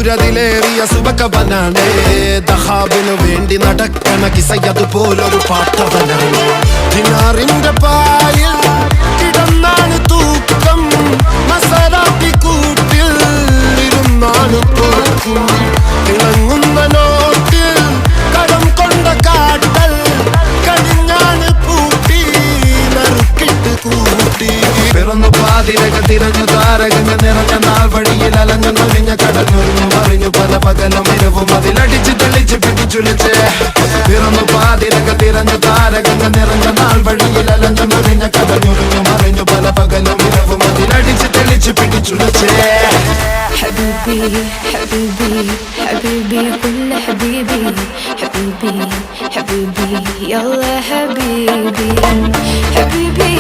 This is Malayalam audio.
സൂര്യതിലേറിയ സുബകവനാണ് ദഹാബിനു വേണ്ടി നടക്കണ കിസയതുപോലൊരു പാട്ടവനാണ് ദിനാറിന്റെ പായിൽ കിടന്നാണ് തൂക്കം മസറാത്തി കൂട്ടിൽ ഇരുന്നാണ് തോക്കും തിളങ്ങുന്ന നോട്ടിൽ കടം കൊണ്ട കാട്ടൽ കടിഞ്ഞാണ് പൂട്ടി നറുക്കിട്ട് കൂട്ടി പിറന്നു പാതിരക തിരഞ്ഞു താരകങ്ങൾ നിറഞ്ഞ നാൾ വഴിയിൽ അലഞ്ഞു നൊലിഞ്ഞ കടഞ്ഞൊരിഞ്ഞു മറിഞ്ഞു പല പകലും ഇരവും അതിലടിച്ച് തെളിച്ച് പിടിച്ചുലിച്ച് പിറന്നു പാതിരക തിരഞ്ഞു താരകങ്ങൾ നിറഞ്ഞ നാൾ വഴിയിൽ അലഞ്ഞു നൊലിഞ്ഞ കടഞ്ഞൊരിഞ്ഞു മറിഞ്ഞു പല പകലും ഇരവും അതിലടിച്ച് തെളിച്ച് പിടിച്ചുലിച്ച് حبيبي حبيبي حبيبي كل حبيبي حبيبي حبيبي يلا حبيبي حبيبي